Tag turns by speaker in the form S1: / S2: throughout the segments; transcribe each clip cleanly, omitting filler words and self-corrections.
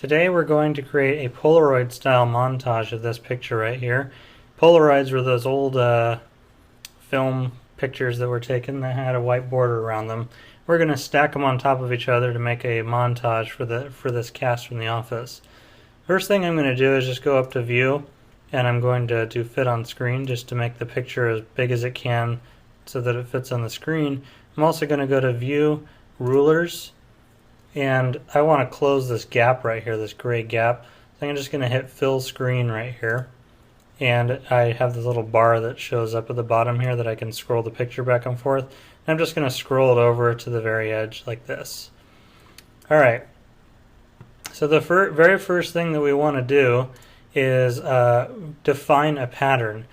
S1: Today we're going to create a Polaroid style montage of this picture right here. Polaroids were those old film pictures that were taken that had a white border around them. We're going to stack them on top of each other to make a montage for this cast from The Office. First thing I'm going to do is just go up to View, and I'm going to do Fit on Screen just to make the picture as big as it can so that it fits on the screen. I'm also going to go to View, Rulers, and I want to close this gap right here, this gray gap. So I'm just going to hit Fill Screen right here. And I have this little bar that shows up at the bottom here that I can scroll the picture back and forth. And I'm just going to scroll it over to the very edge like this. Alright, so the very first thing that we want to do is define a pattern.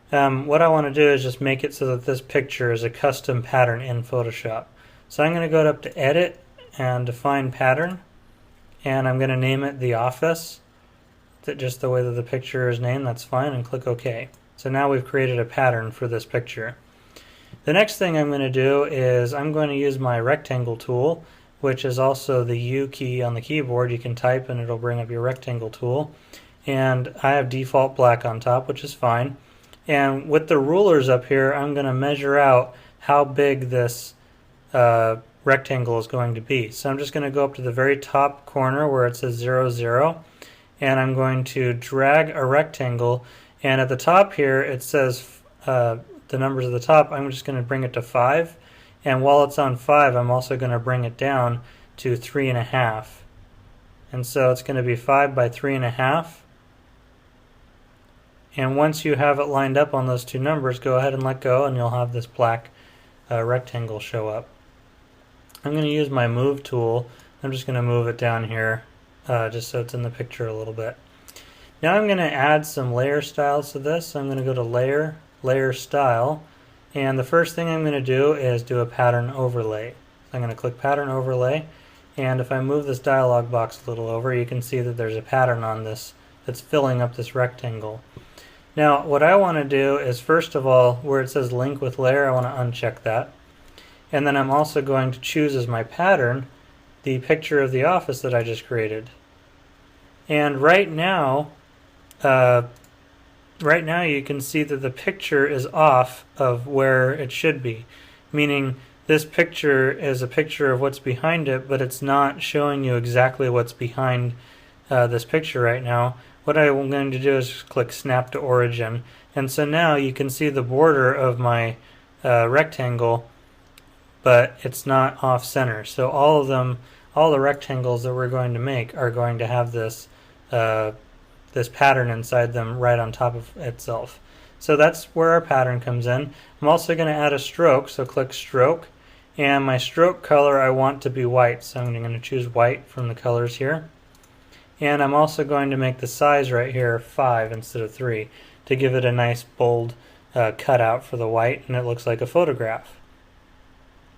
S1: What I want to do is just make it so that this picture is a custom pattern in Photoshop. So I'm going to go up to Edit and Define Pattern, and I'm going to name it The Office. Just the way that the picture is named, that's fine, and click OK. So now we've created a pattern for this picture. The next thing I'm going to do is I'm going to use my rectangle tool, which is also the U key on the keyboard. You can type and it'll bring up your rectangle tool. And I have default black on top, which is fine. And with the rulers up here, I'm going to measure out how big this rectangle is going to be. So I'm just going to go up to the very top corner where it says 0, 0. And I'm going to drag a rectangle, and at the top here it says the numbers at the top. I'm just going to bring it to 5, and while it's on 5 I'm also going to bring it down to 3.5, and so it's going to be 5 by 3.5. And once you have it lined up on those two numbers, go ahead and let go, and you'll have this black rectangle show up. I'm going to use my move tool. I'm just going to move it down here just so it's in the picture a little bit. Now I'm going to add some layer styles to this. So I'm going to go to Layer, Layer Style, and the first thing I'm going to do is do a pattern overlay. So I'm going to click Pattern Overlay, and if I move this dialog box a little over, you can see that there's a pattern on this that's filling up this rectangle. Now what I want to do is, first of all, where it says Link with Layer, I want to uncheck that. And then I'm also going to choose as my pattern the picture of The Office that I just created. And right now you can see that the picture is off of where it should be, meaning this picture is a picture of what's behind it, but it's not showing you exactly what's behind this picture right now. What I'm going to do is just click Snap to Origin, and so now you can see the border of my rectangle, but it's not off center. So all the rectangles that we're going to make are going to have this this pattern inside them right on top of itself. So that's where our pattern comes in. I'm also going to add a stroke, so click Stroke, and my stroke color I want to be white, so I'm going to choose white from the colors here. And I'm also going to make the size right here 5 instead of 3 to give it a nice bold cutout for the white, and it looks like a photograph.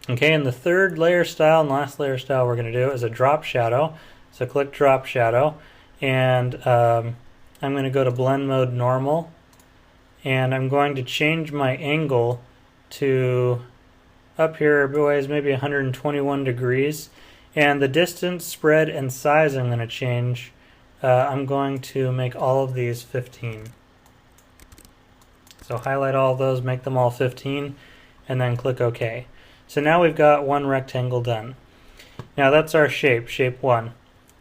S1: Okay, and the third layer style and last layer style we're going to do is a drop shadow. So click Drop Shadow, and I'm going to go to Blend Mode Normal, and I'm going to change my angle to up here boys maybe 121 degrees, and the distance, spread, and size I'm going to change. I'm going to make all of these 15. So highlight all of those, make them all 15, and then click OK. So now we've got one rectangle done. Now that's our shape, shape 1,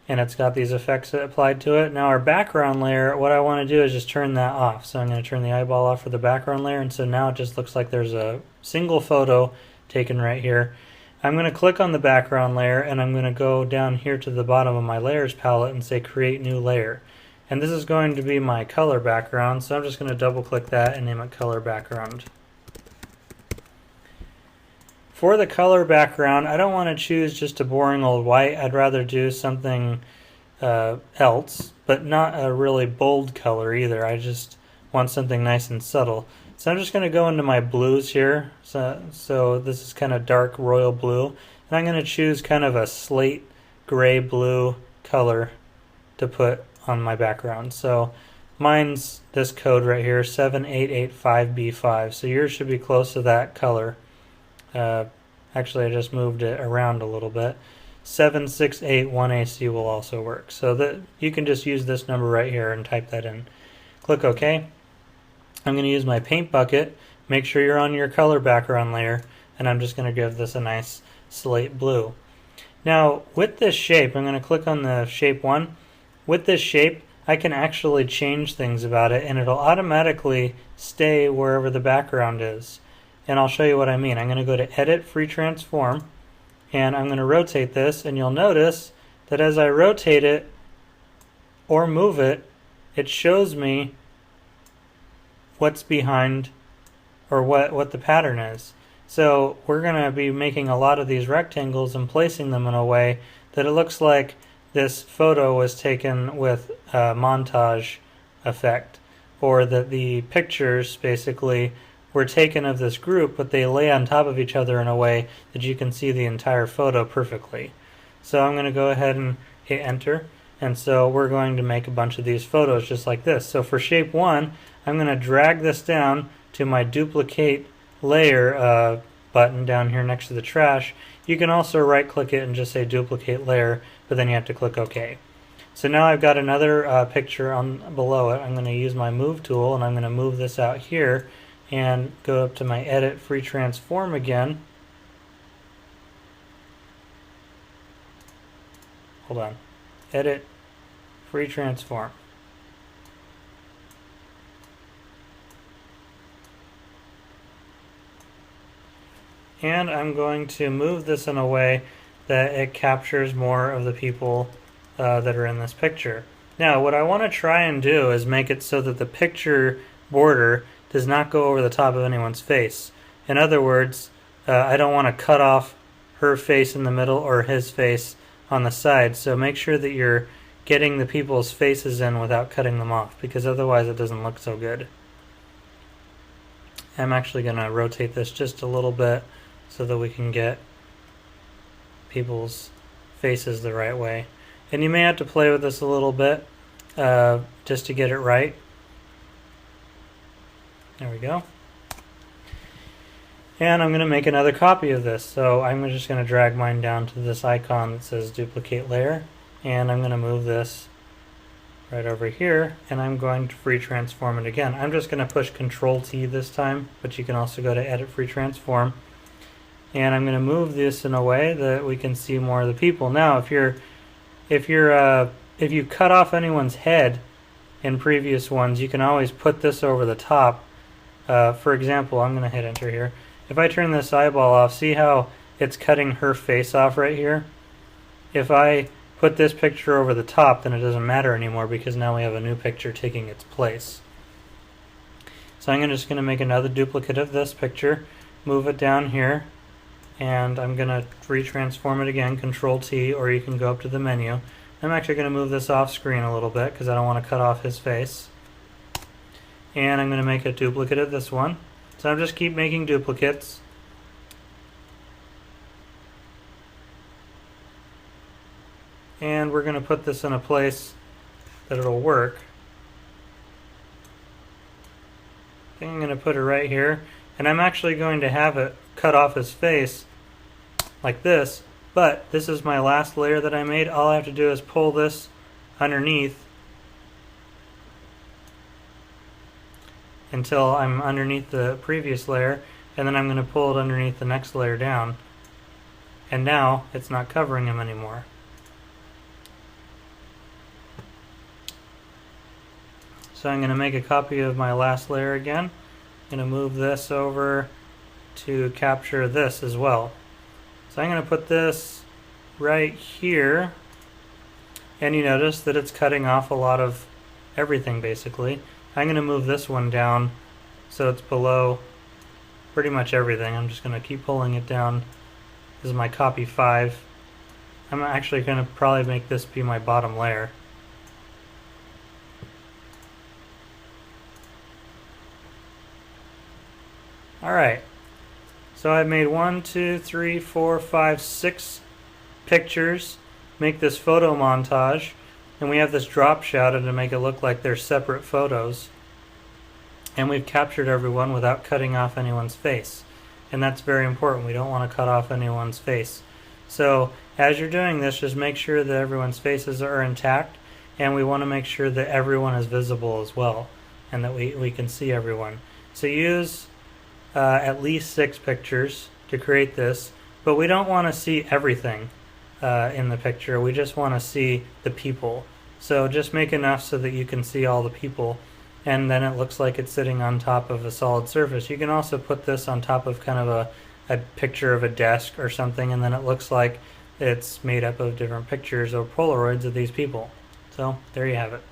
S1: and it's got these effects applied to it. Now our background layer, what I want to do is just turn that off. So I'm going to turn the eyeball off for the background layer, and so now it just looks like there's a single photo taken right here. I'm going to click on the background layer, and I'm going to go down here to the bottom of my layers palette and say Create New Layer. And this is going to be my color background, so I'm just going to double click that and name it Color Background. For the color background, I don't want to choose just a boring old white. I'd rather do something else, but not a really bold color either. I just want something nice and subtle. So I'm just going to go into my blues here. So this is kind of dark royal blue. And I'm going to choose kind of a slate gray blue color to put on my background. So mine's this code right here, 7885B5. So yours should be close to that color. Actually, I just moved it around a little bit. 7681AC will also work. So that you can just use this number right here and type that in. Click OK. I'm going to use my paint bucket. Make sure you're on your color background layer, and I'm just going to give this a nice slate blue. Now with this shape, I'm going to click on the shape 1. With this shape, I can actually change things about it, and it'll automatically stay wherever the background is. And I'll show you what I mean. I'm going to go to Edit, Free Transform, and I'm going to rotate this, and you'll notice that as I rotate it or move it, it shows me what's behind, or what the pattern is. So we're going to be making a lot of these rectangles and placing them in a way that it looks like this photo was taken with a montage effect, or that the pictures basically were taken of this group, but they lay on top of each other in a way that you can see the entire photo perfectly. So I'm going to go ahead and hit enter, and so we're going to make a bunch of these photos just like this. So for shape 1, I'm going to drag this down to my duplicate layer button down here next to the trash. You can also right click it and just say duplicate layer, but then you have to click OK. So now I've got another picture on below it. I'm going to use my move tool, and I'm going to move this out here and go up to my Edit, Free Transform again. Hold on. Edit, Free Transform. And I'm going to move this in a way that it captures more of the people that are in this picture. Now, what I want to try and do is make it so that the picture border does not go over the top of anyone's face. In other words, I don't want to cut off her face in the middle or his face on the side. So make sure that you're getting the people's faces in without cutting them off, because otherwise it doesn't look so good. I'm actually going to rotate this just a little bit so that we can get people's faces the right way. And you may have to play with this a little bit just to get it right. There we go. And I'm going to make another copy of this. So I'm just going to drag mine down to this icon that says duplicate layer, and I'm going to move this right over here, and I'm going to free transform it again. I'm just going to push Control T this time, but you can also go to Edit, Free Transform. And I'm going to move this in a way that we can see more of the people. Now, if you cut off anyone's head in previous ones, you can always put this over the top. For example, I'm going to hit enter here. If I turn this eyeball off, see how it's cutting her face off right here? If I put this picture over the top, then it doesn't matter anymore, because now we have a new picture taking its place. So I'm just going to make another duplicate of this picture, move it down here, and I'm going to retransform it again, Control T, or you can go up to the menu. I'm actually going to move this off screen a little bit because I don't want to cut off his face. And I'm going to make a duplicate of this one. So I'm just keep making duplicates. And we're going to put this in a place that it'll work. I think I'm going to put it right here. And I'm actually going to have it cut off his face like this, but this is my last layer that I made. All I have to do is pull this underneath until I'm underneath the previous layer, and then I'm going to pull it underneath the next layer down, and now it's not covering him anymore. So I'm going to make a copy of my last layer again. I'm going to move this over to capture this as well. So I'm going to put this right here, and you notice that it's cutting off a lot of everything basically. I'm going to move this one down so it's below pretty much everything. I'm just going to keep pulling it down. This is my copy 5. I'm actually going to probably make this be my bottom layer. Alright, so I've made 1, 2, 3, 4, 5, 6 pictures, make this photo montage, and we have this drop shadow to make it look like they're separate photos. And we've captured everyone without cutting off anyone's face. And that's very important. We don't want to cut off anyone's face. So as you're doing this, just make sure that everyone's faces are intact, and we want to make sure that everyone is visible as well, and that we can see everyone. So use at least 6 pictures to create this, but we don't want to see everything in the picture. We just want to see the people. So just make enough so that you can see all the people, and then it looks like it's sitting on top of a solid surface. You can also put this on top of kind of a picture of a desk or something, and then it looks like it's made up of different pictures or Polaroids of these people. So there you have it.